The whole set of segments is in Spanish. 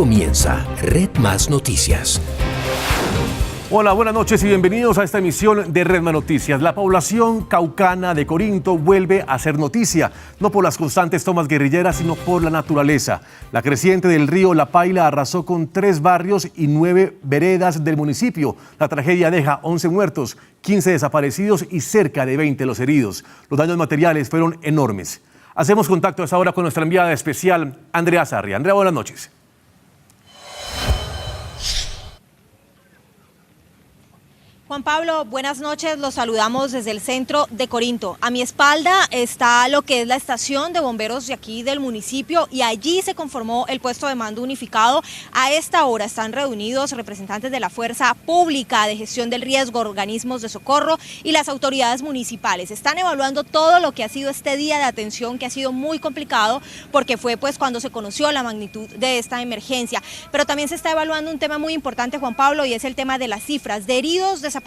comienza Red Más Noticias. Hola, buenas noches y bienvenidos a esta emisión de Red Más Noticias. La población caucana de Corinto vuelve a ser noticia, no por las constantes tomas guerrilleras, sino por la naturaleza. La creciente del río La Paila arrasó con 3 barrios y 9 veredas del municipio. La tragedia deja 11 muertos, 15 desaparecidos y cerca de 20 los heridos. Los daños materiales fueron enormes. Hacemos contacto a esta hora con nuestra enviada especial, Andrea Sarria. Andrea, buenas noches. Juan Pablo, buenas noches, los saludamos desde el centro de Corinto. A mi espalda está lo que es la estación de bomberos de aquí del municipio y allí se conformó el puesto de mando unificado. A esta hora están reunidos representantes de la Fuerza Pública de Gestión del Riesgo, organismos de socorro y las autoridades municipales. Están evaluando todo lo que ha sido este día de atención, que ha sido muy complicado porque fue pues cuando se conoció la magnitud de esta emergencia. Pero también se está evaluando un tema muy importante, Juan Pablo, y es el tema de las cifras de heridos, desaparecidos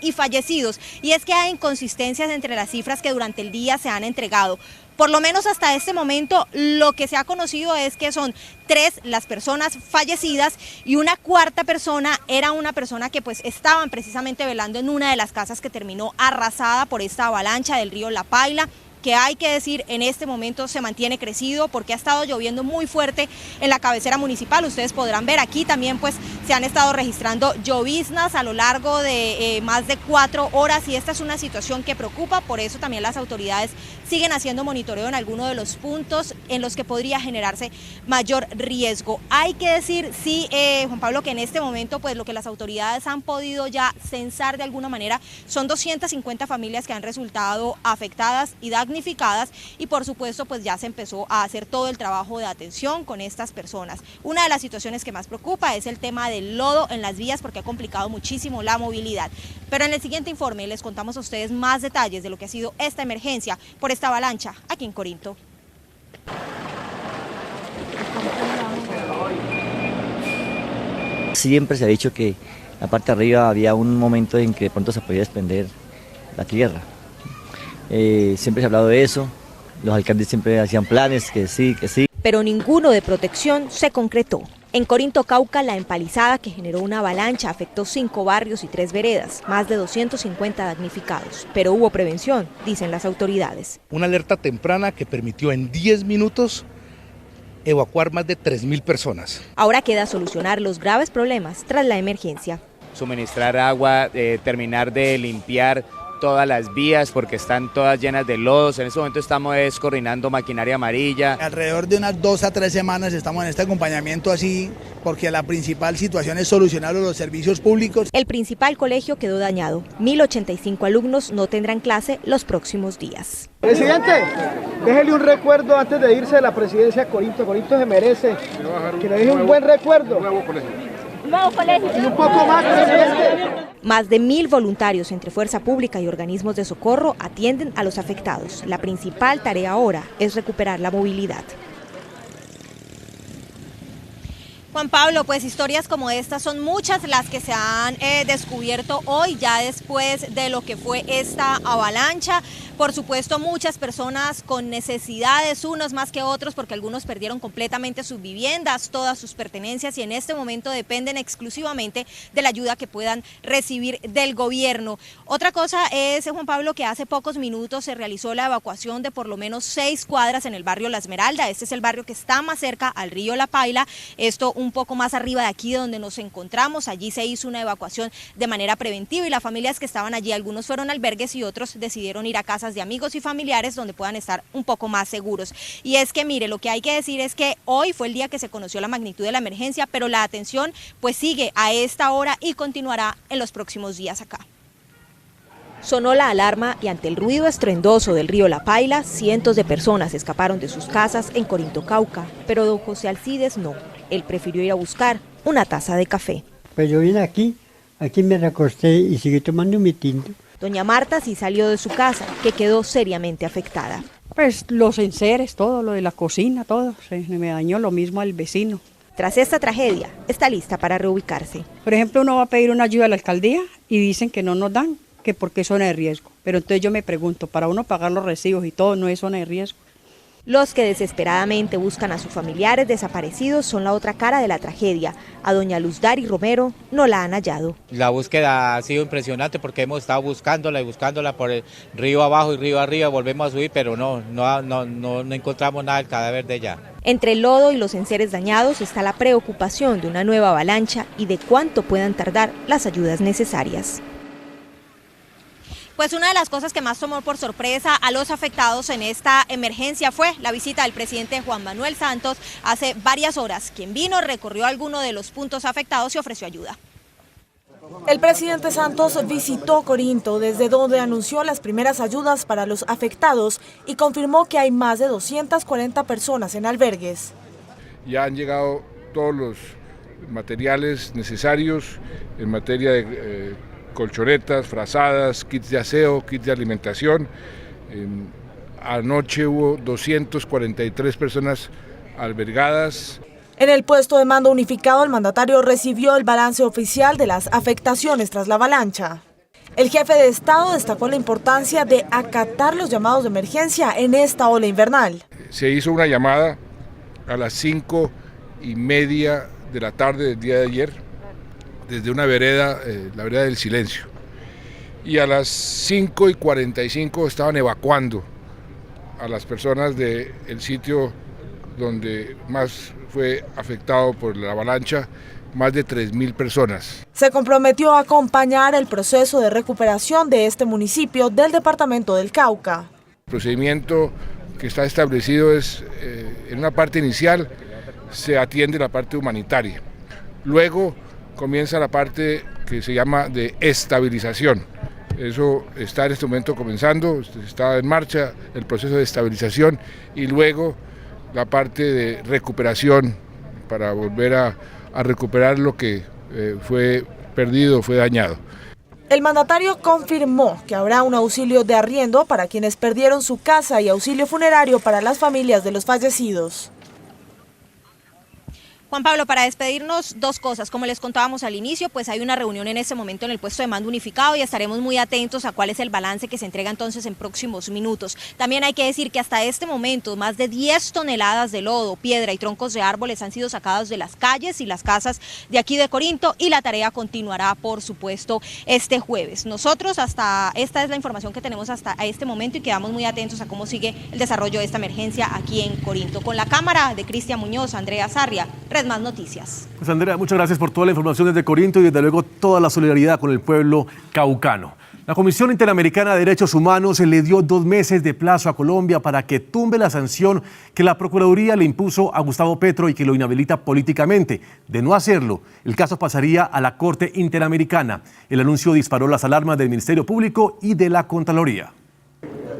y fallecidos, y es que hay inconsistencias entre las cifras que durante el día se han entregado. Por lo menos hasta este momento lo que se ha conocido es que son 3 las personas fallecidas y una cuarta persona era una persona que pues estaban precisamente velando en una de las casas que terminó arrasada por esta avalancha del río La Paila, que hay que decir en este momento se mantiene crecido porque ha estado lloviendo muy fuerte en la cabecera municipal. Ustedes podrán ver aquí también pues se han estado registrando lloviznas a lo largo de más de 4 horas y esta es una situación que preocupa, por eso también las autoridades siguen haciendo monitoreo en algunos de los puntos en los que podría generarse mayor riesgo. Hay que decir, sí, Juan Pablo, que en este momento pues lo que las autoridades han podido ya censar de alguna manera son 250 familias que han resultado afectadas y damnificadas y por supuesto pues ya se empezó a hacer todo el trabajo de atención con estas personas. Una de las situaciones que más preocupa es el tema del lodo en las vías porque ha complicado muchísimo la movilidad. Pero en el siguiente informe les contamos a ustedes más detalles de lo que ha sido esta emergencia por esta avalancha aquí en Corinto. Siempre se ha dicho que la parte de arriba había un momento en que de pronto se podía desprender la tierra. Siempre se ha hablado de eso, los alcaldes siempre hacían planes, que sí. Pero ninguno de protección se concretó. En Corinto, Cauca, la empalizada que generó una avalancha afectó 5 barrios y 3 veredas, más de 250 damnificados. Pero hubo prevención, dicen las autoridades. Una alerta temprana que permitió en 10 minutos evacuar más de 3.000 personas. Ahora queda solucionar los graves problemas tras la emergencia. Suministrar agua, terminar de limpiar todas las vías porque están todas llenas de lodos. En este momento estamos coordinando maquinaria amarilla. Alrededor de unas 2 a 3 semanas estamos en este acompañamiento así porque la principal situación es solucionar los servicios públicos. El principal colegio quedó dañado. 1.085 alumnos no tendrán clase los próximos días. Presidente, déjele un recuerdo antes de irse de la presidencia de Corinto. Corinto se merece que le deje un buen recuerdo. Nuevo colegio. Y un poco más, presidente. Más de 1.000 voluntarios entre Fuerza Pública y organismos de socorro atienden a los afectados. La principal tarea ahora es recuperar la movilidad. Juan Pablo, pues historias como estas son muchas las que se han descubierto hoy, ya después de lo que fue esta avalancha. Por supuesto, muchas personas con necesidades, unos más que otros, porque algunos perdieron completamente sus viviendas, todas sus pertenencias y en este momento dependen exclusivamente de la ayuda que puedan recibir del gobierno. Otra cosa es, Juan Pablo, que hace pocos minutos se realizó la evacuación de por lo menos 6 cuadras en el barrio La Esmeralda. Este es el barrio que está más cerca al río La Paila, esto un poco más arriba de aquí donde nos encontramos. Allí se hizo una evacuación de manera preventiva y las familias que estaban allí, algunos fueron albergues y otros decidieron ir a casas de amigos y familiares donde puedan estar un poco más seguros. Y es que mire, lo que hay que decir es que hoy fue el día que se conoció la magnitud de la emergencia, pero la atención pues sigue a esta hora y continuará en los próximos días acá. Sonó la alarma y ante el ruido estruendoso del río La Paila, cientos de personas escaparon de sus casas en Corinto, Cauca, pero don José Alcides no. Él prefirió ir a buscar una taza de café. Pues yo vine aquí me recosté y seguí tomando mi tinto. Doña Marta sí salió de su casa, que quedó seriamente afectada. Pues los enseres, todo, lo de la cocina, todo, se me dañó, lo mismo al vecino. Tras esta tragedia, está lista para reubicarse. Por ejemplo, uno va a pedir una ayuda a la alcaldía y dicen que no nos dan, que porque es zona de riesgo. Pero entonces yo me pregunto, para uno pagar los recibos y todo, ¿no es zona de riesgo? Los que desesperadamente buscan a sus familiares desaparecidos son la otra cara de la tragedia. A doña Luzdari Romero no la han hallado. La búsqueda ha sido impresionante porque hemos estado buscándola y buscándola por el río abajo y río arriba, volvemos a subir, pero no encontramos nada del cadáver de ella. Entre el lodo y los enseres dañados está la preocupación de una nueva avalancha y de cuánto puedan tardar las ayudas necesarias. Pues una de las cosas que más tomó por sorpresa a los afectados en esta emergencia fue la visita del presidente Juan Manuel Santos hace varias horas. Quien vino, recorrió alguno de los puntos afectados y ofreció ayuda. El presidente Santos visitó Corinto, desde donde anunció las primeras ayudas para los afectados y confirmó que hay más de 240 personas en albergues. Ya han llegado todos los materiales necesarios en materia de colchonetas, frazadas, kits de aseo, kits de alimentación. Anoche hubo 243 personas albergadas. En el puesto de mando unificado, el mandatario recibió el balance oficial de las afectaciones tras la avalancha. El jefe de Estado destacó la importancia de acatar los llamados de emergencia en esta ola invernal. Se hizo una llamada a las 5:30 de la tarde del día de ayer, desde una vereda, la vereda del Silencio. Y a las 5:45 estaban evacuando a las personas del sitio donde más fue afectado por la avalancha, más de 3.000 personas. Se comprometió a acompañar el proceso de recuperación de este municipio del departamento del Cauca. El procedimiento que está establecido es, en una parte inicial, se atiende la parte humanitaria. Luego comienza la parte que se llama de estabilización. Eso está en este momento comenzando, está en marcha el proceso de estabilización y luego la parte de recuperación para volver a recuperar lo que fue perdido, fue dañado. El mandatario confirmó que habrá un auxilio de arriendo para quienes perdieron su casa y auxilio funerario para las familias de los fallecidos. Juan Pablo, para despedirnos, dos cosas. Como les contábamos al inicio, pues hay una reunión en este momento en el puesto de mando unificado y estaremos muy atentos a cuál es el balance que se entrega entonces en próximos minutos. También hay que decir que hasta este momento más de 10 toneladas de lodo, piedra y troncos de árboles han sido sacados de las calles y las casas de aquí de Corinto y la tarea continuará, por supuesto, este jueves. Nosotros esta es la información que tenemos hasta este momento y quedamos muy atentos a cómo sigue el desarrollo de esta emergencia aquí en Corinto. Con la cámara de Cristian Muñoz, Andrea Sarria, Red Más Noticias. Pues Andrea, muchas gracias por toda la información desde Corinto y desde luego toda la solidaridad con el pueblo caucano. La Comisión Interamericana de Derechos Humanos le dio 2 meses de plazo a Colombia para que tumbe la sanción que la Procuraduría le impuso a Gustavo Petro y que lo inhabilita políticamente. De no hacerlo, el caso pasaría a la Corte Interamericana. El anuncio disparó las alarmas del Ministerio Público y de la Contraloría.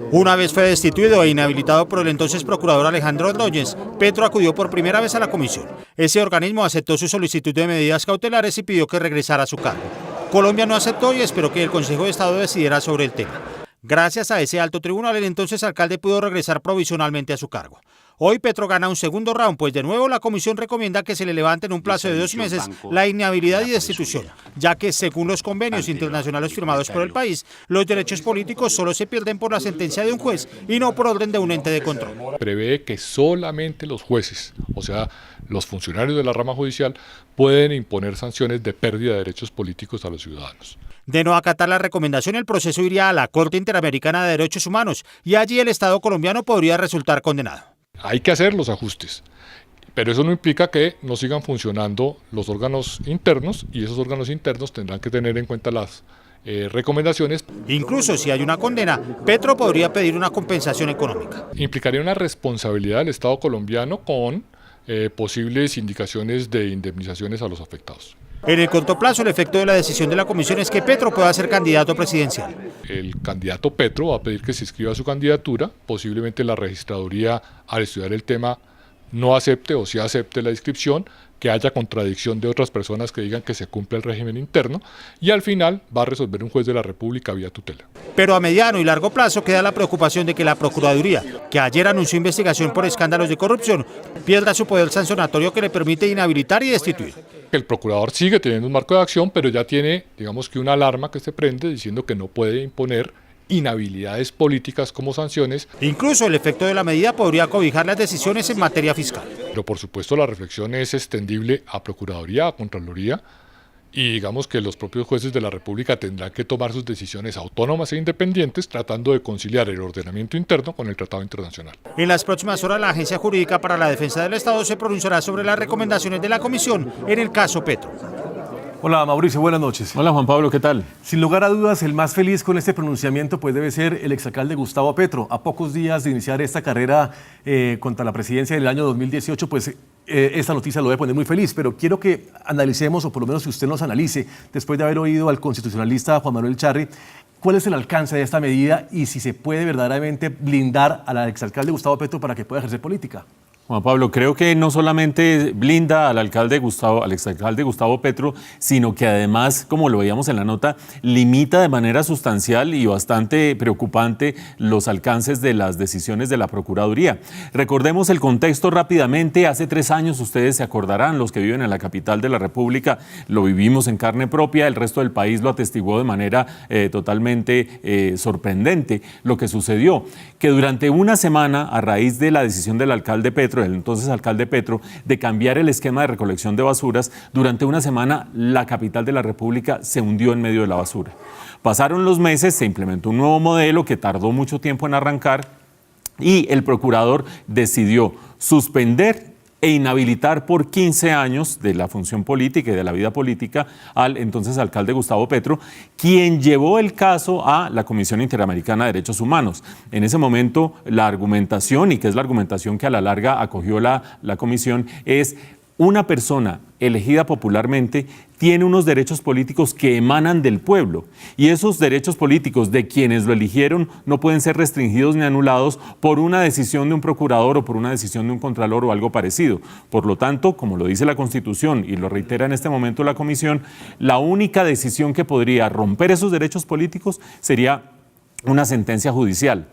Una vez fue destituido e inhabilitado por el entonces procurador Alejandro Ordóñez, Petro acudió por primera vez a la comisión. Ese organismo aceptó su solicitud de medidas cautelares y pidió que regresara a su cargo. Colombia no aceptó y esperó que el Consejo de Estado decidiera sobre el tema. Gracias a ese alto tribunal, el entonces alcalde pudo regresar provisionalmente a su cargo. Hoy Petro gana un segundo round, pues de nuevo la comisión recomienda que se le levante en un plazo de 2 meses la inhabilidad y destitución, ya que según los convenios internacionales firmados por el país, los derechos políticos solo se pierden por la sentencia de un juez y no por orden de un ente de control. Prevé que solamente los jueces, o sea, los funcionarios de la rama judicial, pueden imponer sanciones de pérdida de derechos políticos a los ciudadanos. De no acatar la recomendación, el proceso iría a la Corte Interamericana de Derechos Humanos y allí el Estado colombiano podría resultar condenado. Hay que hacer los ajustes, pero eso no implica que no sigan funcionando los órganos internos y esos órganos internos tendrán que tener en cuenta las recomendaciones. Incluso si hay una condena, Petro podría pedir una compensación económica. Implicaría una responsabilidad del Estado colombiano con posibles indicaciones de indemnizaciones a los afectados. En el corto plazo, el efecto de la decisión de la comisión es que Petro pueda ser candidato presidencial. El candidato Petro va a pedir que se inscriba su candidatura, posiblemente la registraduría, al estudiar el tema, no acepte o sí acepte la inscripción, que haya contradicción de otras personas que digan que se cumple el régimen interno y al final va a resolver un juez de la República vía tutela. Pero a mediano y largo plazo queda la preocupación de que la Procuraduría, que ayer anunció investigación por escándalos de corrupción, pierda su poder sancionatorio que le permite inhabilitar y destituir. El procurador sigue teniendo un marco de acción, pero ya tiene, digamos que una alarma que se prende diciendo que no puede imponer inhabilidades políticas como sanciones. Incluso el efecto de la medida podría cobijar las decisiones en materia fiscal. Pero por supuesto la reflexión es extendible a Procuraduría, a Contraloría, y digamos que los propios jueces de la República tendrán que tomar sus decisiones autónomas e independientes, tratando de conciliar el ordenamiento interno con el tratado internacional. En las próximas horas, la Agencia Jurídica para la Defensa del Estado se pronunciará sobre las recomendaciones de la comisión en el caso Petro. Hola Mauricio, buenas noches. Hola Juan Pablo, ¿qué tal? Sin lugar a dudas, el más feliz con este pronunciamiento pues debe ser el exalcalde Gustavo Petro. A pocos días de iniciar esta carrera contra la presidencia del año 2018, pues esta noticia lo debe poner muy feliz, pero quiero que analicemos, o por lo menos que usted nos analice, después de haber oído al constitucionalista Juan Manuel Charri, cuál es el alcance de esta medida y si se puede verdaderamente blindar al exalcalde Gustavo Petro para que pueda ejercer política. Juan Pablo, creo que no solamente blinda al exalcalde Gustavo Petro, sino que además, como lo veíamos en la nota, limita de manera sustancial y bastante preocupante los alcances de las decisiones de la Procuraduría. Recordemos el contexto rápidamente. Hace 3 años, ustedes se acordarán, los que viven en la capital de la República, lo vivimos en carne propia, el resto del país lo atestiguó de manera totalmente sorprendente. Lo que sucedió, que durante una semana, a raíz de la decisión del alcalde Petro, el entonces alcalde Petro, de cambiar el esquema de recolección de basuras, durante una semana la capital de la República se hundió en medio de la basura. Pasaron los meses, se implementó un nuevo modelo que tardó mucho tiempo en arrancar y el procurador decidió suspender e inhabilitar por 15 años de la función política y de la vida política al entonces alcalde Gustavo Petro, quien llevó el caso a la Comisión Interamericana de Derechos Humanos. En ese momento la argumentación, y que es la argumentación que a la larga acogió la comisión, es una persona elegida popularmente tiene unos derechos políticos que emanan del pueblo y esos derechos políticos de quienes lo eligieron no pueden ser restringidos ni anulados por una decisión de un procurador o por una decisión de un contralor o algo parecido. Por lo tanto, como lo dice la Constitución y lo reitera en este momento la Comisión, la única decisión que podría romper esos derechos políticos sería una sentencia judicial.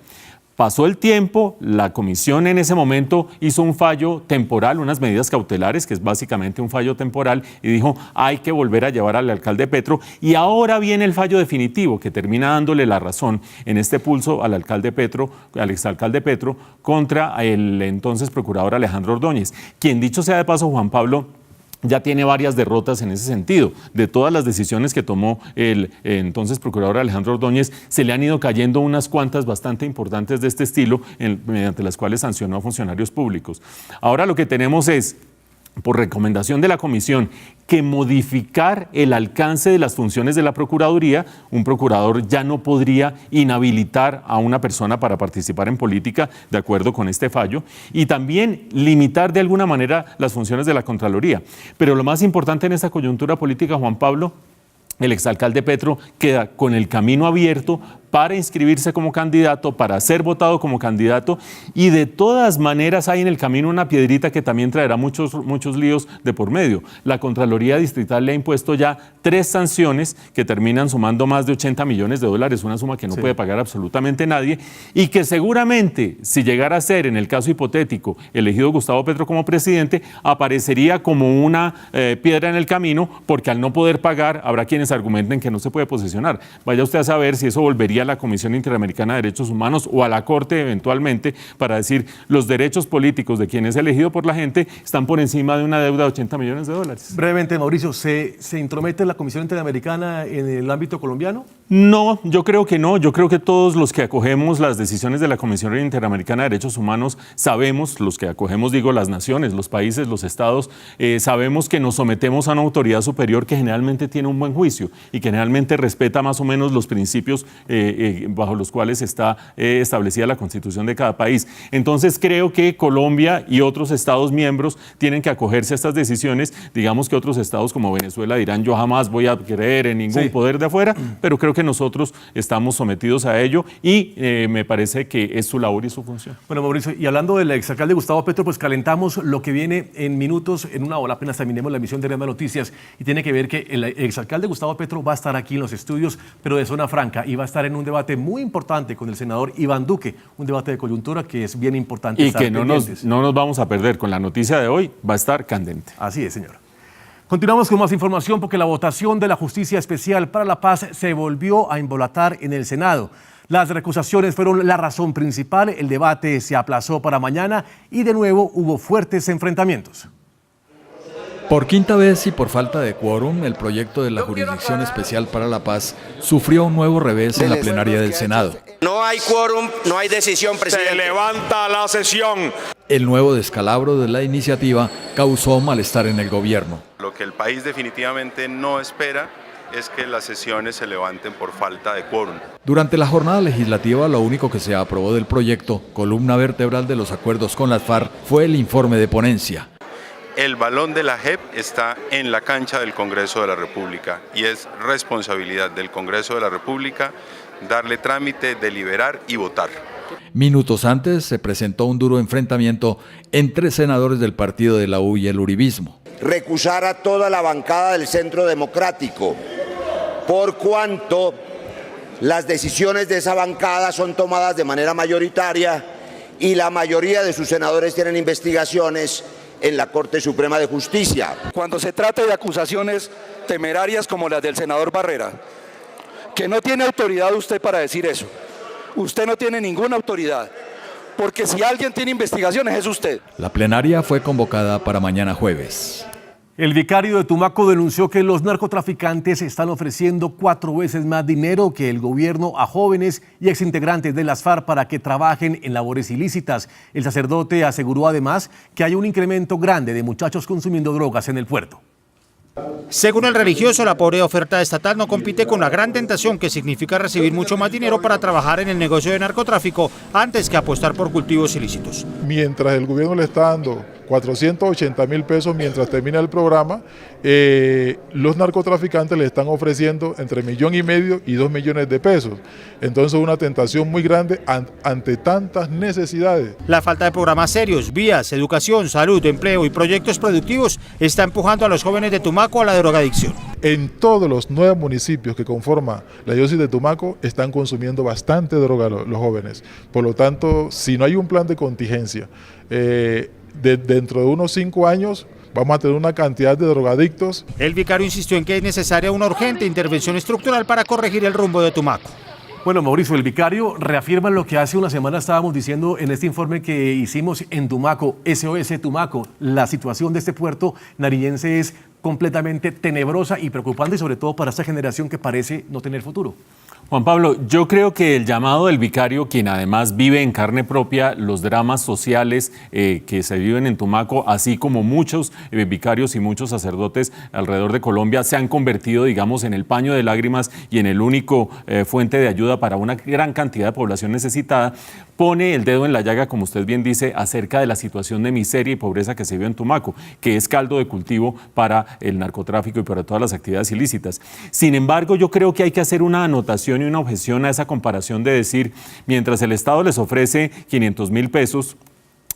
Pasó el tiempo, la comisión en ese momento hizo un fallo temporal, unas medidas cautelares, que es básicamente un fallo temporal, y dijo hay que volver a llevar al alcalde Petro, y ahora viene el fallo definitivo que termina dándole la razón en este pulso al alcalde Petro, al exalcalde Petro, contra el entonces procurador Alejandro Ordóñez, quien, dicho sea de paso, Juan Pablo, ya tiene varias derrotas en ese sentido. De todas las decisiones que tomó el entonces procurador Alejandro Ordóñez, se le han ido cayendo unas cuantas bastante importantes de este estilo, mediante las cuales sancionó a funcionarios públicos. Ahora lo que tenemos es, por recomendación de la comisión, que modificar el alcance de las funciones de la Procuraduría. Un procurador ya no podría inhabilitar a una persona para participar en política, de acuerdo con este fallo, y también limitar de alguna manera las funciones de la Contraloría. Pero lo más importante en esta coyuntura política, Juan Pablo, el exalcalde Petro queda con el camino abierto para inscribirse como candidato, para ser votado como candidato, y de todas maneras hay en el camino una piedrita que también traerá muchos líos de por medio. La Contraloría Distrital le ha impuesto ya 3 sanciones que terminan sumando más de $80 millones, una suma que no puede pagar absolutamente nadie, y que seguramente, si llegara a ser, en el caso hipotético, elegido Gustavo Petro como presidente, aparecería como una piedra en el camino, porque al no poder pagar, habrá quienes argumenten que no se puede posesionar. Vaya usted a saber si eso volvería a la Comisión Interamericana de Derechos Humanos o a la Corte eventualmente para decir los derechos políticos de quien es elegido por la gente están por encima de una deuda de $80 millones. Brevemente, Mauricio, ¿se intromete la Comisión Interamericana en el ámbito colombiano? No, yo creo que no. Yo creo que todos los que acogemos las decisiones de la Comisión Interamericana de Derechos Humanos sabemos, los que acogemos, digo, las naciones, los países, los estados, sabemos que nos sometemos a una autoridad superior que generalmente tiene un buen juicio y que generalmente respeta más o menos los principios bajo los cuales está establecida la Constitución de cada país. Entonces creo que Colombia y otros estados miembros tienen que acogerse a estas decisiones. Digamos que otros estados como Venezuela dirán yo jamás voy a creer en ningún poder de afuera, pero creo que nosotros estamos sometidos a ello y me parece que es su labor y su función. Bueno, Mauricio, y hablando del exalcalde Gustavo Petro, pues calentamos lo que viene en minutos, en una hora apenas terminemos la emisión de Redma Noticias, y tiene que ver que el exalcalde Gustavo Petro va a estar aquí en los estudios, pero de Zona Franca, y va a estar en un debate muy importante con el senador Iván Duque, un debate de coyuntura que es bien importante. Y que no nos vamos a perder con la noticia de hoy, va a estar candente. Así es, señor. Continuamos con más información porque la votación de la Justicia Especial para la Paz se volvió a embolatar en el Senado. Las recusaciones fueron la razón principal, el debate se aplazó para mañana y de nuevo hubo fuertes enfrentamientos. Por quinta vez y por falta de quórum, el proyecto de la Jurisdicción Especial para la Paz sufrió un nuevo revés en la plenaria del Senado. No hay quórum, no hay decisión, presidente. Se levanta la sesión. El nuevo descalabro de la iniciativa causó malestar en el gobierno. Lo que el país definitivamente no espera es que las sesiones se levanten por falta de quórum. Durante la jornada legislativa, lo único que se aprobó del proyecto, columna vertebral de los acuerdos con las FARC, fue el informe de ponencia. El balón de la JEP está en la cancha del Congreso de la República y es responsabilidad del Congreso de la República darle trámite, deliberar y votar. Minutos antes se presentó un duro enfrentamiento entre senadores del partido de la U y el uribismo. Recusar a toda la bancada del Centro Democrático, por cuanto las decisiones de esa bancada son tomadas de manera mayoritaria y la mayoría de sus senadores tienen investigaciones en la Corte Suprema de Justicia. Cuando se trata de acusaciones temerarias como las del senador Barrera, que no tiene autoridad usted para decir eso, usted no tiene ninguna autoridad, porque si alguien tiene investigaciones es usted. La plenaria fue convocada para mañana jueves. El vicario de Tumaco denunció que los narcotraficantes están ofreciendo 4 veces más dinero que el gobierno a jóvenes y exintegrantes de las FARC para que trabajen en labores ilícitas. El sacerdote aseguró además que hay un incremento grande de muchachos consumiendo drogas en el puerto. Según el religioso, la pobre oferta estatal no compite con la gran tentación que significa recibir mucho más dinero para trabajar en el negocio de narcotráfico antes que apostar por cultivos ilícitos. Mientras el gobierno le está dando 480.000 pesos mientras termina el programa, los narcotraficantes le están ofreciendo entre 1,5 millones y 2 millones de pesos. Entonces una tentación muy grande ante tantas necesidades. La falta de programas serios, vías, educación, salud, empleo y proyectos productivos está empujando a los jóvenes de Tumaco a la drogadicción. En todos los 9 municipios que conforman la diócesis de Tumaco están consumiendo bastante droga los jóvenes. Por lo tanto, si no hay un plan de contingencia, dentro de unos 5 años vamos a tener una cantidad de drogadictos. El vicario insistió en que es necesaria una urgente intervención estructural para corregir el rumbo de Tumaco. Bueno, Mauricio, el vicario reafirma lo que hace una semana estábamos diciendo en este informe que hicimos en Tumaco, SOS Tumaco. La situación de este puerto nariñense es completamente tenebrosa y preocupante, y sobre todo para esta generación que parece no tener futuro. Juan Pablo, yo creo que el llamado del vicario, quien además vive en carne propia los dramas sociales que se viven en Tumaco, así como muchos vicarios y muchos sacerdotes alrededor de Colombia, se han convertido, digamos, en el paño de lágrimas y en el único fuente de ayuda para una gran cantidad de población necesitada, pone el dedo en la llaga, como usted bien dice, acerca de la situación de miseria y pobreza que se vive en Tumaco, que es caldo de cultivo para el narcotráfico y para todas las actividades ilícitas. Sin embargo, yo creo que hay que hacer una anotación y una objeción a esa comparación de decir, mientras el Estado les ofrece 500.000 pesos,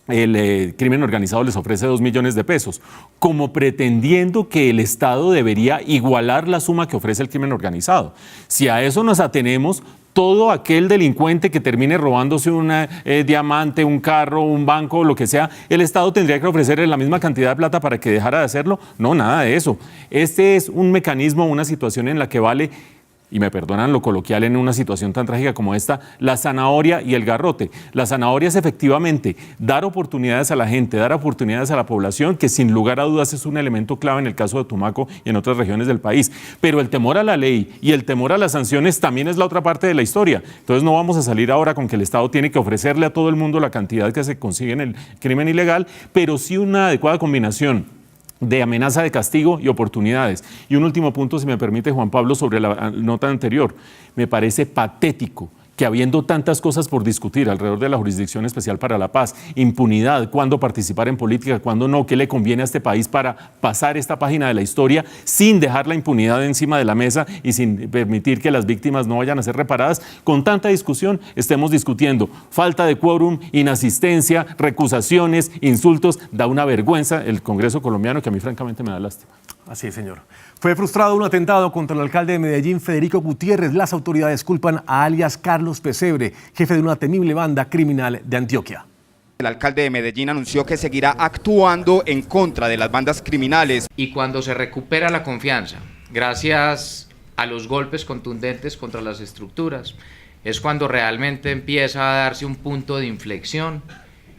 el crimen organizado les ofrece 2 millones de pesos, como pretendiendo que el Estado debería igualar la suma que ofrece el crimen organizado. Si a eso nos atenemos, todo aquel delincuente que termine robándose un diamante, un carro, un banco, lo que sea, el Estado tendría que ofrecerle la misma cantidad de plata para que dejara de hacerlo. No, nada de eso. Este es un mecanismo, una situación en la que vale, y me perdonan lo coloquial en una situación tan trágica como esta, la zanahoria y el garrote. La zanahoria es efectivamente dar oportunidades a la gente, dar oportunidades a la población, que sin lugar a dudas es un elemento clave en el caso de Tumaco y en otras regiones del país. Pero el temor a la ley y el temor a las sanciones también es la otra parte de la historia. Entonces no vamos a salir ahora con que el Estado tiene que ofrecerle a todo el mundo la cantidad que se consigue en el crimen ilegal, pero sí una adecuada combinación de amenaza de castigo y oportunidades. Y un último punto, si me permite, Juan Pablo, sobre la nota anterior. Me parece patético que habiendo tantas cosas por discutir alrededor de la Jurisdicción Especial para la Paz, impunidad, cuándo participar en política, cuándo no, qué le conviene a este país para pasar esta página de la historia sin dejar la impunidad encima de la mesa y sin permitir que las víctimas no vayan a ser reparadas, con tanta discusión estemos discutiendo falta de quórum, inasistencia, recusaciones, insultos. Da una vergüenza el Congreso colombiano que a mí francamente me da lástima. Así es, señor. Fue frustrado un atentado contra el alcalde de Medellín, Federico Gutiérrez. Las autoridades culpan a alias Carlos Pesebre, jefe de una temible banda criminal de Antioquia. El alcalde de Medellín anunció que seguirá actuando en contra de las bandas criminales. Y cuando se recupera la confianza, gracias a los golpes contundentes contra las estructuras, es cuando realmente empieza a darse un punto de inflexión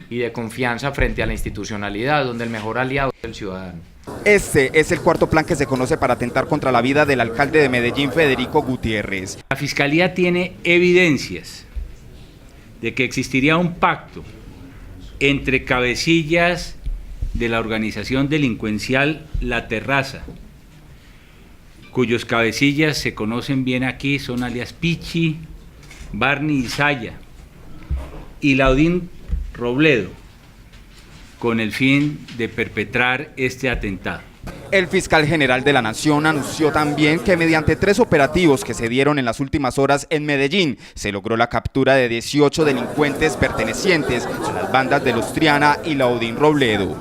y de confianza frente a la institucionalidad, donde el mejor aliado es el ciudadano. Este es el cuarto plan que se conoce para atentar contra la vida del alcalde de Medellín, Federico Gutiérrez. La Fiscalía tiene evidencias de que existiría un pacto entre cabecillas de la organización delincuencial La Terraza, cuyos cabecillas se conocen bien aquí, son alias Pichi, Barney y Saya, y Laudín Robledo, con el fin de perpetrar este atentado. El fiscal general de la Nación anunció también que mediante 3 operativos que se dieron en las últimas horas en Medellín, se logró la captura de 18 delincuentes pertenecientes a las bandas de Los Triana y Laudín Robledo.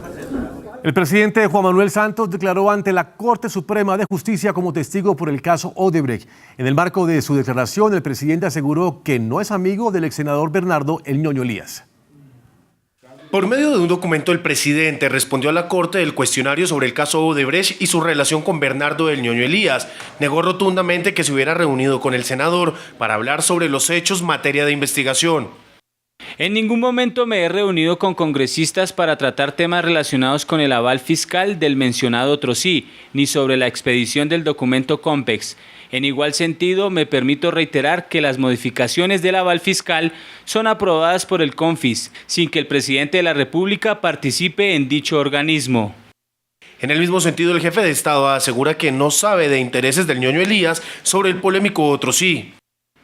El presidente Juan Manuel Santos declaró ante la Corte Suprema de Justicia como testigo por el caso Odebrecht. En el marco de su declaración, el presidente aseguró que no es amigo del ex senador Bernardo El Ñoño Elías. Por medio de un documento, el presidente respondió a la Corte del cuestionario sobre el caso Odebrecht y su relación con Bernardo El Ñoño Elías. Negó rotundamente que se hubiera reunido con el senador para hablar sobre los hechos materia de investigación. En ningún momento me he reunido con congresistas para tratar temas relacionados con el aval fiscal del mencionado Trosí, ni sobre la expedición del documento COMPEX. En igual sentido, me permito reiterar que las modificaciones del aval fiscal son aprobadas por el CONFIS, sin que el presidente de la República participe en dicho organismo. En el mismo sentido, el jefe de Estado asegura que no sabe de intereses del Ñoño Elías sobre el polémico Trosí.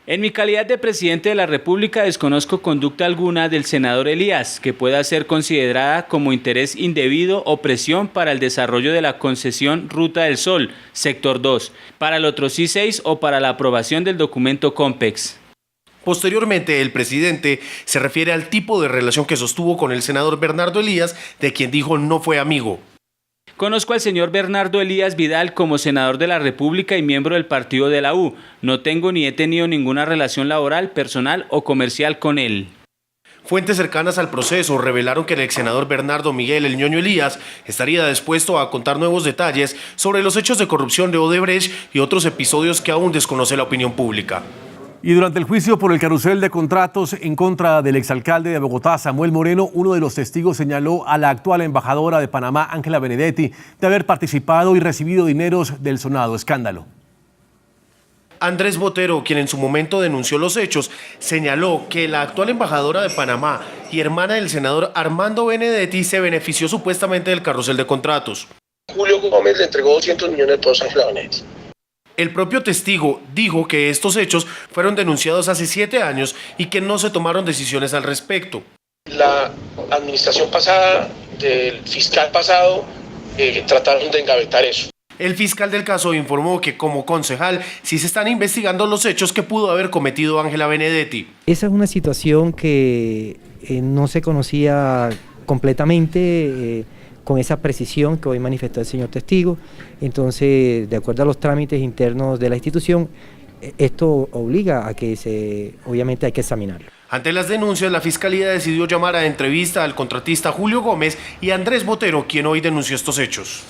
En mi calidad de presidente de la República desconozco conducta alguna del senador Elías que pueda ser considerada como interés indebido o presión para el desarrollo de la concesión Ruta del Sol, sector 2, para el Trosí 6 o para la aprobación del documento COMPEX. Posteriormente, el presidente se refiere al tipo de relación que sostuvo con el senador Bernardo Elías, de quien dijo no fue amigo. Conozco al señor Bernardo Elías Vidal como senador de la República y miembro del partido de la U. No tengo ni he tenido ninguna relación laboral, personal o comercial con él. Fuentes cercanas al proceso revelaron que el ex senador Bernardo Miguel El Ñoño Elías estaría dispuesto a contar nuevos detalles sobre los hechos de corrupción de Odebrecht y otros episodios que aún desconoce la opinión pública. Y durante el juicio por el carrusel de contratos en contra del exalcalde de Bogotá, Samuel Moreno, uno de los testigos señaló a la actual embajadora de Panamá, Ángela Benedetti, de haber participado y recibido dineros del sonado escándalo. Andrés Botero, quien en su momento denunció los hechos, señaló que la actual embajadora de Panamá y hermana del senador Armando Benedetti se benefició supuestamente del carrusel de contratos. Julio Gómez le entregó 200 millones de pesos a Ángela Benedetti. El propio testigo dijo que estos hechos fueron denunciados hace 7 años y que no se tomaron decisiones al respecto. La administración pasada, del fiscal pasado, trataron de engavetar eso. El fiscal del caso informó que como concejal sí se están investigando los hechos que pudo haber cometido Ángela Benedetti. Esa es una situación que no se conocía completamente, con esa precisión que hoy manifestó el señor testigo. Entonces, de acuerdo a los trámites internos de la institución, esto obliga a que obviamente hay que examinarlo. Ante las denuncias, la Fiscalía decidió llamar a entrevista al contratista Julio Gómez y a Andrés Botero, quien hoy denunció estos hechos.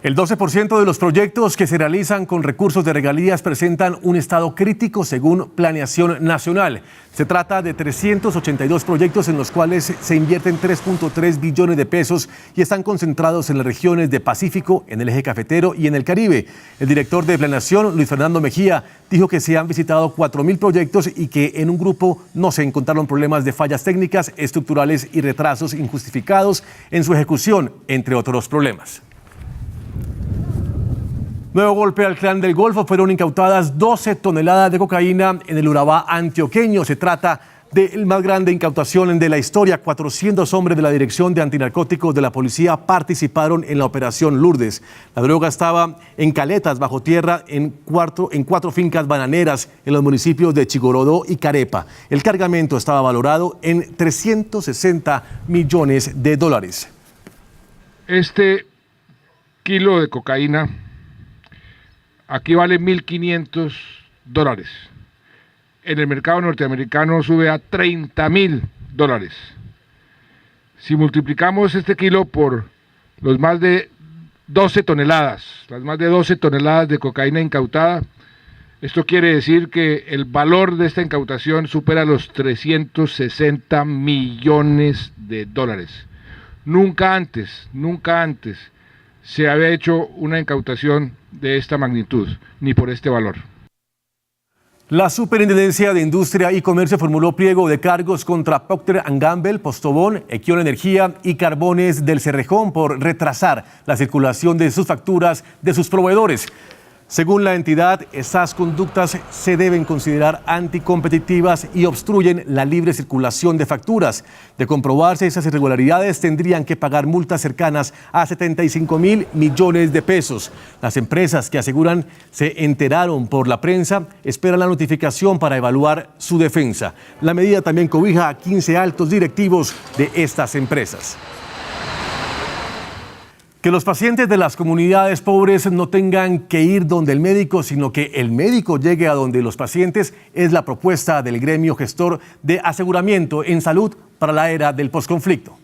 El 12% de los proyectos que se realizan con recursos de regalías presentan un estado crítico según Planeación Nacional. Se trata de 382 proyectos en los cuales se invierten 3.3 billones de pesos y están concentrados en las regiones de Pacífico, en el eje cafetero y en el Caribe. El director de Planeación, Luis Fernando Mejía, dijo que se han visitado 4.000 proyectos y que en un grupo no se encontraron problemas de fallas técnicas, estructurales y retrasos injustificados en su ejecución, entre otros problemas. Nuevo golpe al Clan del Golfo. Fueron incautadas 12 toneladas de cocaína en el Urabá antioqueño. Se trata de la más grande incautación de la historia. 400 hombres de la Dirección de Antinarcóticos de la Policía participaron en la Operación Lourdes. La droga estaba en caletas bajo tierra en 4 fincas bananeras en los municipios de Chigorodó y Carepa. El cargamento estaba valorado en $360 millones. Este kilo de cocaína aquí vale $1.500. En el mercado norteamericano sube a $30.000. Si multiplicamos este kilo por los más de 12 toneladas, las más de 12 toneladas de cocaína incautada, Esto quiere decir que el valor de esta incautación supera los 360 millones de dólares. Nunca antes se había hecho una incautación de esta magnitud, ni por este valor. La Superintendencia de Industria y Comercio formuló pliego de cargos contra Procter & Gamble, Postobón, Equion Energía y Carbones del Cerrejón por retrasar la circulación de sus facturas de sus proveedores. Según la entidad, esas conductas se deben considerar anticompetitivas y obstruyen la libre circulación de facturas. De comprobarse esas irregularidades, tendrían que pagar multas cercanas a 75.000 millones de pesos. Las empresas que aseguran se enteraron por la prensa esperan la notificación para evaluar su defensa. La medida también cobija a 15 altos directivos de estas empresas. Que los pacientes de las comunidades pobres no tengan que ir donde el médico, sino que el médico llegue a donde los pacientes, es la propuesta del gremio gestor de aseguramiento en salud para la era del posconflicto.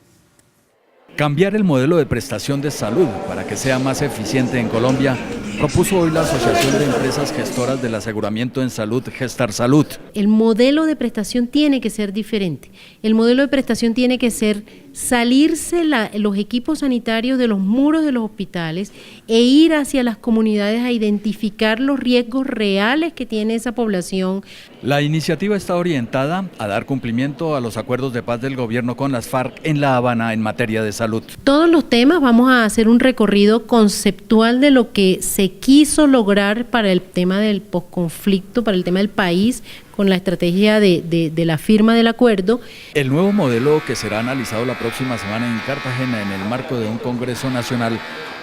Cambiar el modelo de prestación de salud para que sea más eficiente en Colombia, propuso hoy la Asociación de Empresas Gestoras del Aseguramiento en Salud, Gestar Salud. El modelo de prestación tiene que ser diferente. El modelo de prestación tiene que ser salirse los equipos sanitarios de los muros de los hospitales e ir hacia las comunidades a identificar los riesgos reales que tiene esa población. La iniciativa está orientada a dar cumplimiento a los acuerdos de paz del gobierno con las FARC en La Habana en materia de salud. Todos los temas vamos a hacer un recorrido conceptual de lo que se quiso lograr para el tema del posconflicto, para el tema del país, con la estrategia de la firma del acuerdo. El nuevo modelo, que será analizado la próxima semana en Cartagena en el marco de un Congreso Nacional,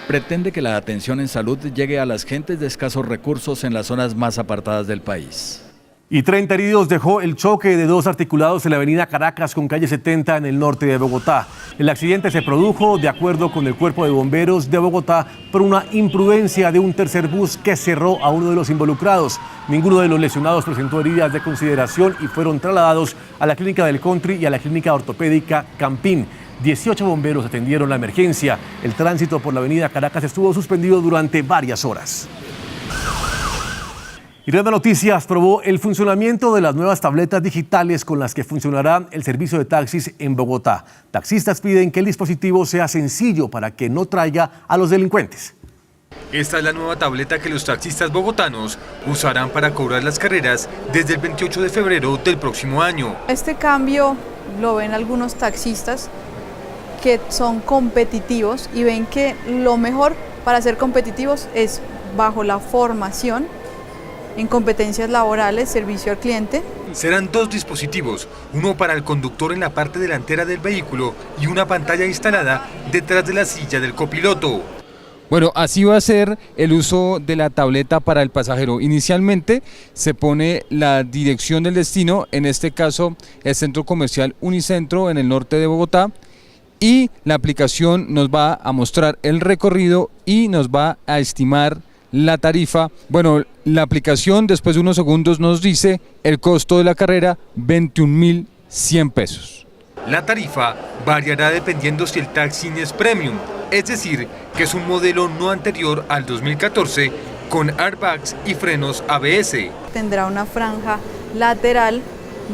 pretende que la atención en salud llegue a las gentes de escasos recursos en las zonas más apartadas del país. Y 30 heridos dejó el choque de dos articulados en la avenida Caracas con calle 70 en el norte de Bogotá. El accidente se produjo, de acuerdo con el Cuerpo de Bomberos de Bogotá, por una imprudencia de un tercer bus que cerró a uno de los involucrados. Ninguno de los lesionados presentó heridas de consideración y fueron trasladados a la clínica del Country y a la clínica ortopédica Campín. 18 bomberos atendieron la emergencia. El tránsito por la avenida Caracas estuvo suspendido durante varias horas. Y Redma Noticias probó el funcionamiento de las nuevas tabletas digitales con las que funcionará el servicio de taxis en Bogotá. Taxistas piden que el dispositivo sea sencillo para que no traiga a los delincuentes. Esta es la nueva tableta que los taxistas bogotanos usarán para cobrar las carreras desde el 28 de febrero del próximo año. Este cambio lo ven algunos taxistas que son competitivos y ven que lo mejor para ser competitivos es bajo la formación en competencias laborales, servicio al cliente. Serán dos dispositivos, uno para el conductor en la parte delantera del vehículo y una pantalla instalada detrás de la silla del copiloto. Bueno, así va a ser el uso de la tableta para el pasajero. Inicialmente se pone la dirección del destino, en este caso el centro comercial Unicentro en el norte de Bogotá, y la aplicación nos va a mostrar el recorrido y nos va a estimar la tarifa. Bueno, la aplicación después de unos segundos nos dice el costo de la carrera, 21.100 pesos. La tarifa variará dependiendo si el taxi es premium, es decir, que es un modelo no anterior al 2014 con airbags y frenos ABS. Tendrá una franja lateral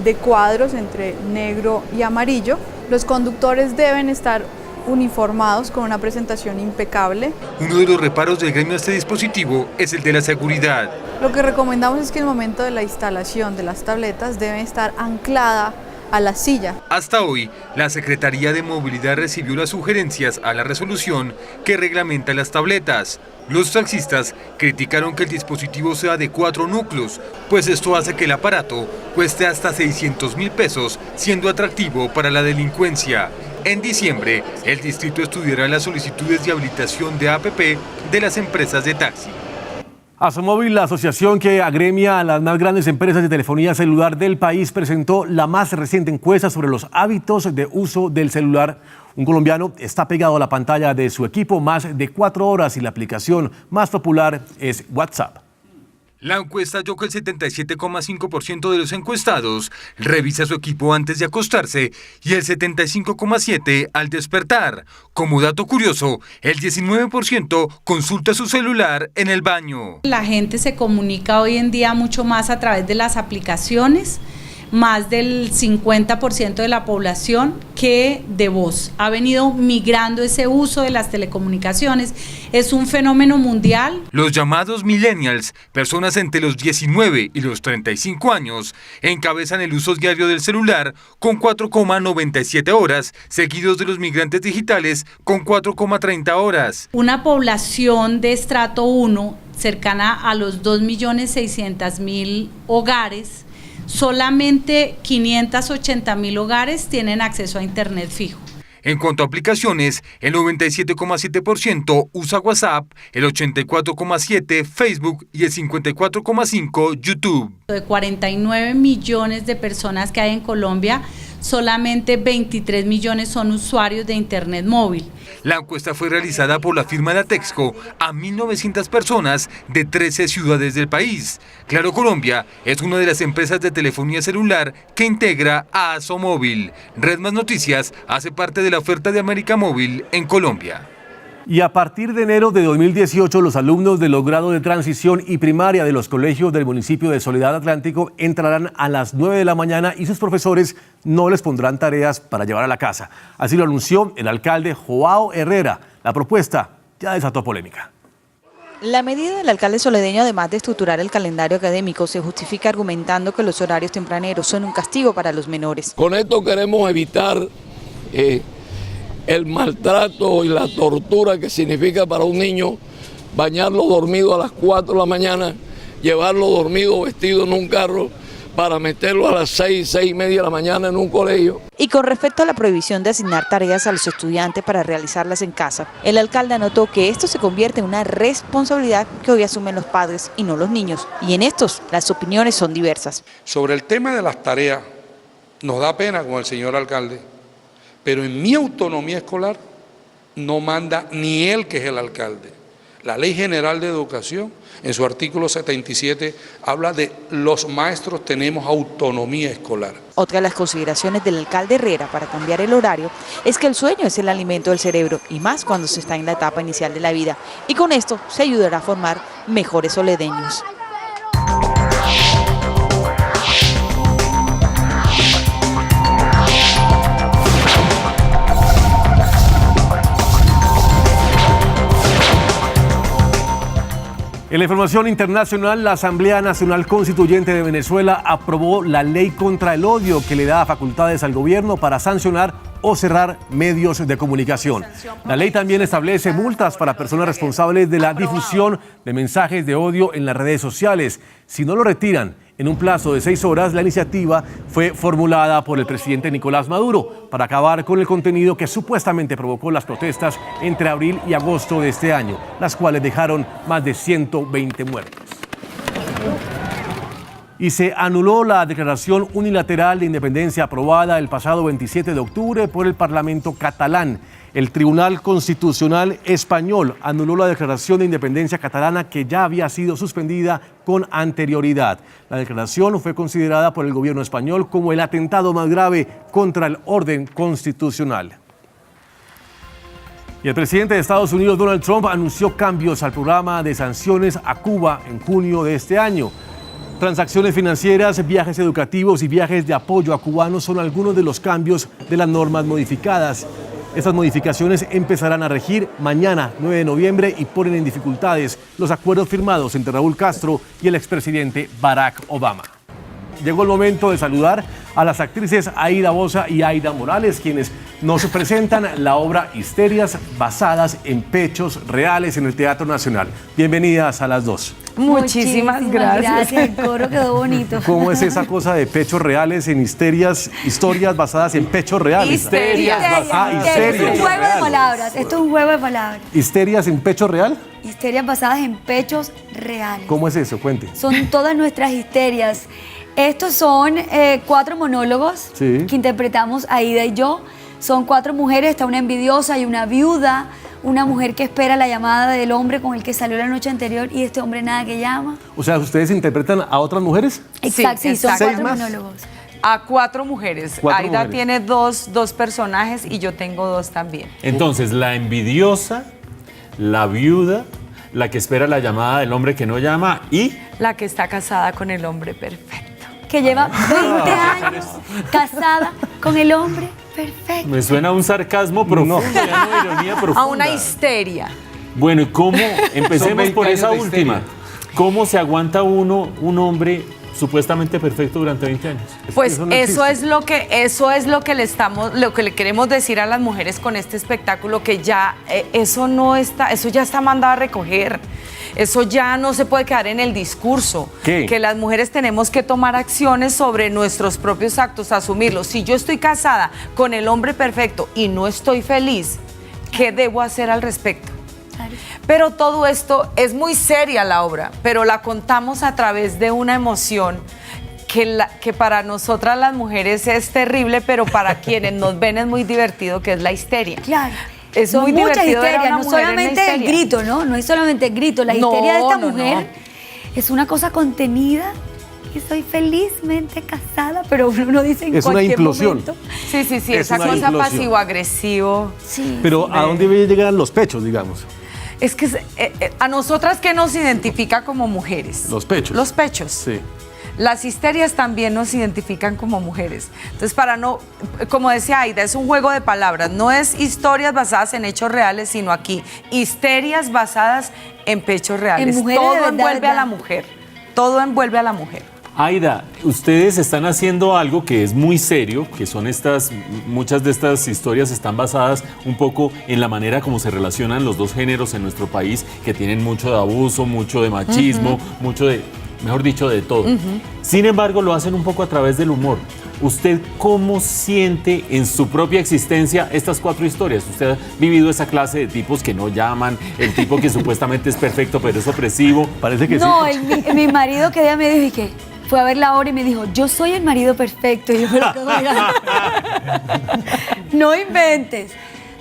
de cuadros entre negro y amarillo. Los conductores deben estar uniformados con una presentación impecable. Uno de los reparos del gremio a este dispositivo es el de la seguridad. Lo que recomendamos es que en el momento de la instalación de las tabletas debe estar anclada a la silla. Hasta hoy, la Secretaría de Movilidad recibió las sugerencias a la resolución que reglamenta las tabletas. Los taxistas criticaron que el dispositivo sea de 4 núcleos, pues esto hace que el aparato cueste hasta 600.000 pesos, siendo atractivo para la delincuencia. En diciembre, el distrito estudiará las solicitudes de habilitación de APP de las empresas de taxi. Asomóvil, la asociación que agremia a las más grandes empresas de telefonía celular del país, presentó la más reciente encuesta sobre los hábitos de uso del celular. Un colombiano está pegado a la pantalla de su equipo más de 4 horas y la aplicación más popular es WhatsApp. La encuesta halló que el 77,5% de los encuestados revisa su equipo antes de acostarse y el 75,7% al despertar. Como dato curioso, el 19% consulta su celular en el baño. La gente se comunica hoy en día mucho más a través de las aplicaciones, más del 50% de la población que de voz. Ha venido migrando ese uso de las telecomunicaciones. Es un fenómeno mundial. Los llamados millennials, personas entre los 19 y los 35 años, encabezan el uso diario del celular con 4,97 horas, seguidos de los migrantes digitales con 4,30 horas. Una población de estrato 1 cercana a los 2.600.000 hogares, solamente 580.000 hogares tienen acceso a internet fijo. En cuanto a aplicaciones, el 97,7% usa WhatsApp, el 84,7% Facebook y el 54,5% YouTube. De 49 millones de personas que hay en Colombia, solamente 23 millones son usuarios de internet móvil. La encuesta fue realizada por la firma Datexco a 1.900 personas de 13 ciudades del país. Claro Colombia es una de las empresas de telefonía celular que integra a Asomóvil. Red Más Noticias hace parte de la oferta de América Móvil en Colombia. Y a partir de enero de 2018, los alumnos de los grados de transición y primaria de los colegios del municipio de Soledad Atlántico entrarán a las 9 de la mañana y sus profesores no les pondrán tareas para llevar a la casa. Así lo anunció el alcalde Joao Herrera. La propuesta ya desató polémica. La medida del alcalde soledeño, además de estructurar el calendario académico, se justifica argumentando que los horarios tempraneros son un castigo para los menores. Con esto queremos evitar el maltrato y la tortura que significa para un niño bañarlo dormido a las 4 de la mañana, llevarlo dormido vestido en un carro para meterlo a las 6:30 de la mañana en un colegio. Y con respecto a la prohibición de asignar tareas a los estudiantes para realizarlas en casa, el alcalde anotó que esto se convierte en una responsabilidad que hoy asumen los padres y no los niños. Y en estos las opiniones son diversas. Sobre el tema de las tareas, nos da pena con el señor alcalde, pero en mi autonomía escolar no manda ni él, que es el alcalde. La Ley General de Educación, en su artículo 77, habla de los maestros tenemos autonomía escolar. Otra de las consideraciones del alcalde Herrera para cambiar el horario es que el sueño es el alimento del cerebro, y más cuando se está en la etapa inicial de la vida. Y con esto se ayudará a formar mejores soledeños. En la información internacional, la Asamblea Nacional Constituyente de Venezuela aprobó la ley contra el odio que le da facultades al gobierno para sancionar o cerrar medios de comunicación. La ley también establece multas para personas responsables de la difusión de mensajes de odio en las redes sociales. Si no lo retiran en un plazo de 6 horas, la iniciativa fue formulada por el presidente Nicolás Maduro para acabar con el contenido que supuestamente provocó las protestas entre abril y agosto de este año, las cuales dejaron más de 120 muertos. Y se anuló la declaración unilateral de independencia aprobada el pasado 27 de octubre por el Parlamento catalán. El Tribunal Constitucional Español anuló la declaración de independencia catalana que ya había sido suspendida con anterioridad. La declaración fue considerada por el gobierno español como el atentado más grave contra el orden constitucional. Y el presidente de Estados Unidos, Donald Trump, anunció cambios al programa de sanciones a Cuba en junio de este año. Transacciones financieras, viajes educativos y viajes de apoyo a cubanos son algunos de los cambios de las normas modificadas. Estas modificaciones empezarán a regir mañana, 9 de noviembre, y ponen en dificultades los acuerdos firmados entre Raúl Castro y el expresidente Barack Obama. Llegó el momento de saludar a las actrices Aida Boza y Aida Morales, quienes nos presentan la obra Histerias, basadas en pechos reales en el Teatro Nacional. Bienvenidas a las dos. Muchísimas gracias. El coro quedó bonito. ¿Cómo es esa cosa de pechos reales en histerias, historias basadas en pechos reales? Histerias. Histerias. Esto es un juego de palabras. Esto es un juego de palabras. ¿Histerias en pecho real? Histerias basadas en pechos reales. ¿Cómo es eso? Cuente. Son todas nuestras histerias. Estos son 4 monólogos que interpretamos Aida y yo. Son 4 mujeres, está una envidiosa y una viuda, una mujer que espera la llamada del hombre con el que salió la noche anterior y este hombre nada que llama. O sea, ¿ustedes interpretan a otras mujeres? Exacto, sí, son 4 más. monólogos. A 4 mujeres. 4 Aida mujeres. tiene dos personajes y yo tengo 2 también. Entonces, la envidiosa, la viuda, la que espera la llamada del hombre que no llama y... La que está casada con el hombre perfecto. Que lleva 20 años casada con el hombre perfecto. Me suena a un sarcasmo profundo, ya no ironía profunda. A una histeria. Bueno, ¿y cómo? Empecemos Son por 20 esa años de última. histeria. ¿Cómo se aguanta un hombre supuestamente perfecto durante 20 años? Pues eso es lo que le queremos decir a las mujeres con este espectáculo, que ya eso ya está mandado a recoger. Eso ya no se puede quedar en el discurso. ¿Qué? Que las mujeres tenemos que tomar acciones sobre nuestros propios actos, asumirlos. Si yo estoy casada con el hombre perfecto y no estoy feliz, ¿qué debo hacer al respecto? Pero todo esto es muy seria la obra, pero la contamos a través de una emoción que para nosotras las mujeres es terrible, pero para quienes nos ven es muy divertido, que es la histeria. Claro. Es Son muy muchas divertido ver a histerias, una no mujer en la solamente el histeria. grito, ¿no? No es solamente el grito. La No, histeria de esta no, mujer no. es una cosa contenida y soy felizmente casada, pero uno dice en Es una cualquier implosión. momento. Sí, Es esa una cosa implosión. pasivo-agresivo. Sí. Pero ¿a dónde llegan los pechos, digamos? Es que a nosotras, ¿qué nos identifica como mujeres? Los pechos. Los pechos. Sí. Las histerias también nos identifican como mujeres. Entonces, como decía Aida, es un juego de palabras. No es historias basadas en hechos reales, sino aquí, histerias basadas en pechos reales. mujeres de Todo verdad, envuelve a verdad. la mujer. Todo envuelve a la mujer. Aida, ustedes están haciendo algo que es muy serio, que son muchas de estas historias están basadas un poco en la manera como se relacionan los dos géneros en nuestro país, que tienen mucho de abuso, mucho de machismo, mucho de, mejor dicho, de todo. Sin embargo, lo hacen un poco a través del humor. ¿Usted cómo siente en su propia existencia estas 4 historias? ¿Usted ha vivido esa clase de tipos que no llaman, el tipo que supuestamente es perfecto pero es opresivo? Parece que No, sí. mi marido que día me dijo y que fue a ver la obra y me dijo, yo soy el marido perfecto. Y yo, pero ¿cómo era? No inventes.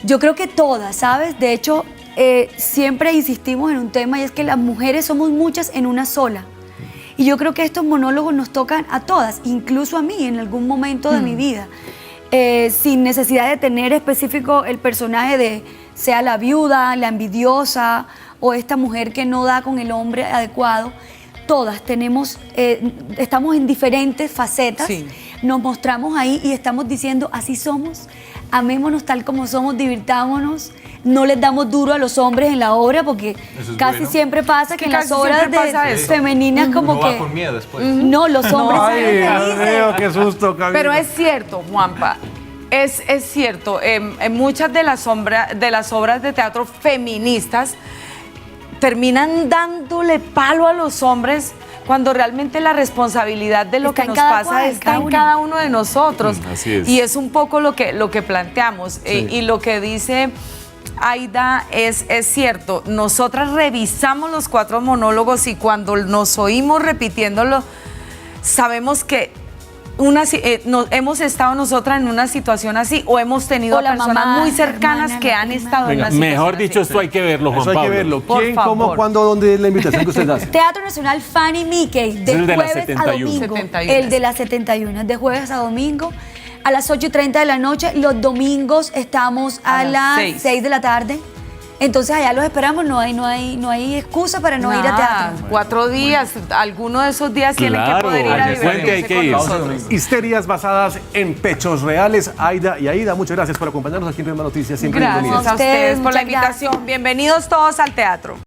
Yo creo que todas, ¿sabes? De hecho, siempre insistimos en un tema y es que las mujeres somos muchas en una sola. Y yo creo que estos monólogos nos tocan a todas, incluso a mí en algún momento de mi vida. Sin necesidad de tener específico el personaje de sea la viuda, la envidiosa o esta mujer que no da con el hombre adecuado. Todas estamos en diferentes facetas, Sí. nos mostramos ahí y estamos diciendo así somos, amémonos tal como somos, divirtámonos, no les damos duro a los hombres en la obra porque casi siempre pasa que en las casi obras siempre pasa eso. femeninas como Uno que va con miedo después. no, los hombres salen felices. qué susto, Camila. Pero es cierto, Juanpa, es cierto, en muchas de las obras de teatro feministas terminan dándole palo a los hombres cuando realmente la responsabilidad de lo Está que en nos cada pasa cual, está cada en uno. cada uno de nosotros. Así es. Y es un poco lo que planteamos. Y lo que dice Aida es cierto. Nosotras revisamos los 4 monólogos y cuando nos oímos repitiéndolo, sabemos que hemos estado nosotras en una situación así o hemos tenido O la personas mamá, muy cercanas hermana, que la han prima. estado en Venga, una situación mejor dicho, así. esto hay que verlo, Juan Eso hay Pablo. que verlo. Por ¿Quién, cómo, favor. cuándo, dónde es la invitación que ustedes hacen? Teatro Nacional Fanny Mickey, de Es el de la jueves a 71. domingo. 71. El de la 71, de jueves a domingo, a las 8:30 de la noche. Los domingos estamos a las 6 de la tarde. Entonces allá los esperamos, no hay excusa para no ir a teatro. 4 días, alguno de esos días tienen que Claro, poder ir a al puente hay divertirse que con ir. nosotros. Histerias basadas en pechos reales. Aida y Aida, muchas gracias por acompañarnos aquí en Redma Noticias. Siempre Gracias bienvenidas. a ustedes por la muchas gracias. invitación. Bienvenidos todos al teatro.